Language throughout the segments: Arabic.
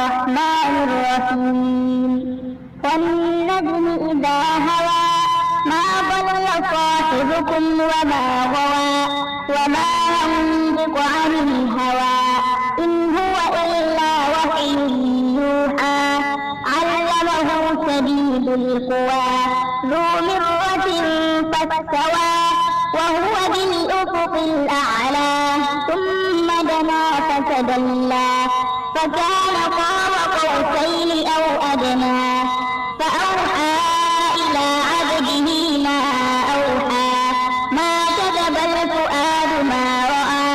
الرحمن الرحيم والنجم إذا هوى ما ضل صاحبكم وما غوى وما ينطق عن الهوى إن هو إلا وحي يوحى علمه شديد القوى ذو مرة فاستوى وهو بالأفق الأعلى ثم دنا فتدلى فكان قاب قوسين أو أدنى فأوحى إلى عبده ما أوحى ما كذب الفؤاد ما رأى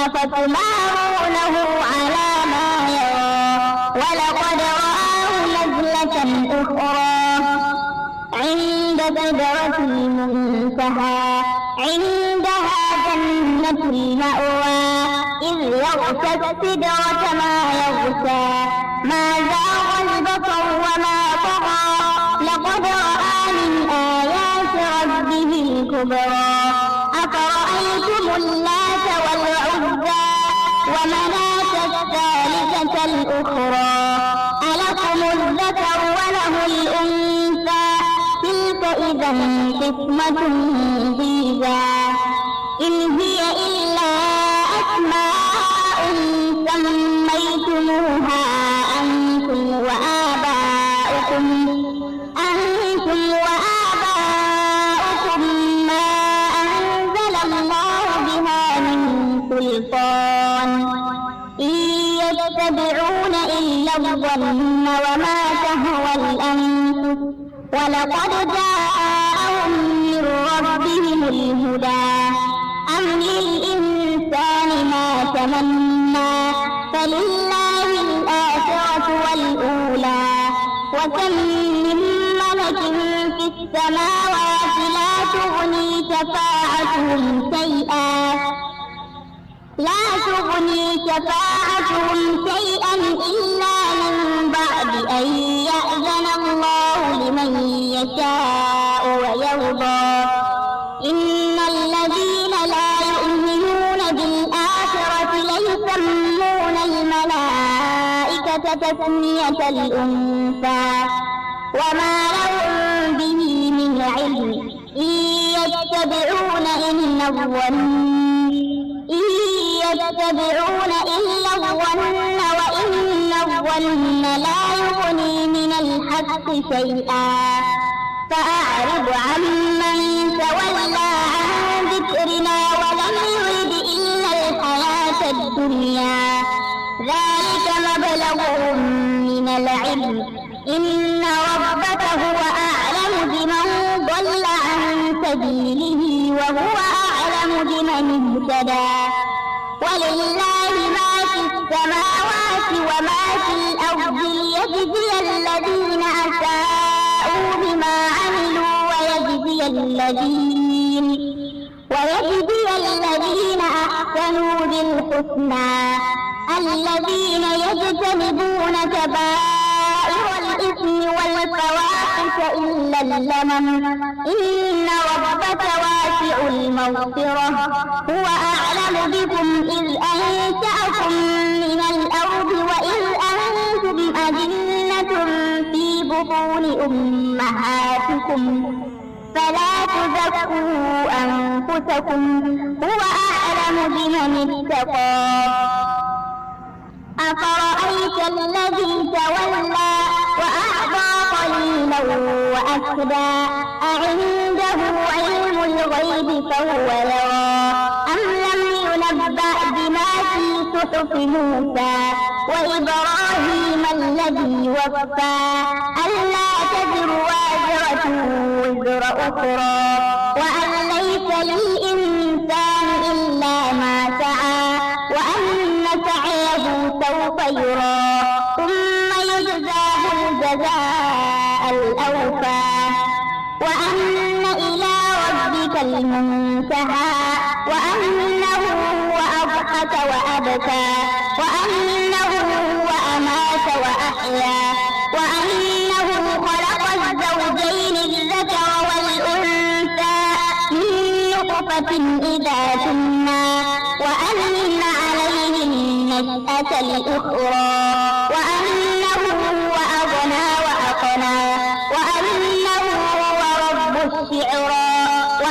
أفتمارونه على ما يرى ولقد رآه نزلة أخرى عند سدرة المنتهى عندها جنة المأوى إذ يغشى السدرة ما يغشى ما زاغ البصر وما طغى لقد رأى من آيات ربه الكبرى أفرأيتم اللات والعزى ومناة الثالثة الأخرى ألكم الذكر وله الأنثى تلك إذا قسمة ضيزى إن هي إلا أسماء سميتموها أنتم وآباؤكم ما أنزل الله بها من سلطان إن يتبعون إلا الظن وما تهوى الأنفس ولقد جاءهم من ربهم الهدى أم للإنسان ما تمنى فلله الآخرة والأولى وكم من ملك في السماوات لا تغني شفاعتهم شيئا إلا من بعد أن يأذن الله لمن يشاء ويرضى إن الذين لا يؤمنون بالآخرة ليسمون الملائكة تسمية الأنثى وما لهم به من علم إن يتبعون إلا الظن وإن الظن لا يغني من الحق شيئا فأعرض عمن تولى عن ذكرنا ولم يرد إلا الحياة الدنيا ذلك مبلغهم من العلم إن ربك هو أعلم بمن ضل عن سبيله وهو أعلم بمن اهتدى ولله ما في السماوات وما في الأرض ليجزي الذين أساءوا بما عملوا ويجزي الذين أحسنوا بالحسنى الذين يجتنبون كبائر الإثم والفواحش إلا اللمم إن ربك واسع المغفرة هو أعلم بكم إذ أنشأكم من الأرض وإذ أنتم أجنة في بطون أمهاتكم فلا تزكوا أنفسكم هو أعلم بمن اتقى أفرأيت الذي تولى وأعطى قليلا وأكدى أعنده علم الغيب فهو يرى أم لم ينبأ بما في صحف موسى وإبراهيم الذي وفى ألا تزر وازرة وزر أخرى وأن ليس للإنسان إلا ما سعى وأن سعيه سوف يرى ثم يجزاه الجزاء الأوفى وأن إلى ربك المنتهى وأنه هو أضحك وأبكى وأنه هو أمات وأحيا وأنه خلق الزوجين الذكر والأنثى من نطفة إذا تمنى وأن عليه النشأة الأخرى وأن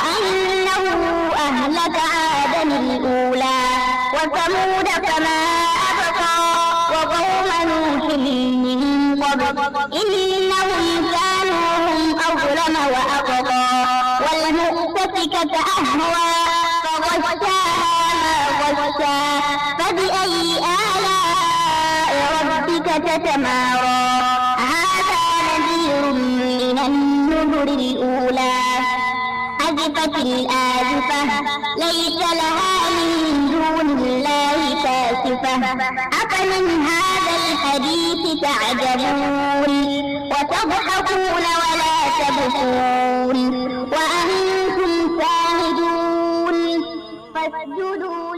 وأنه أهلك عادا الأولى وثمود فما أبقى وقوم نوح من قبل إنهم كانوا هم أظلم وأطغى والمؤتفكة أهوى فغشاها ما غشى فبأي آلاء ربك تتمارى هذا نذير من النذر الأولى أزفت الآزفة ليس لها من دون الله كاشفة أفمن هذا الحديث تعجبون وتضحكون ولا تبكون وأنتم سامدون فاسجدوا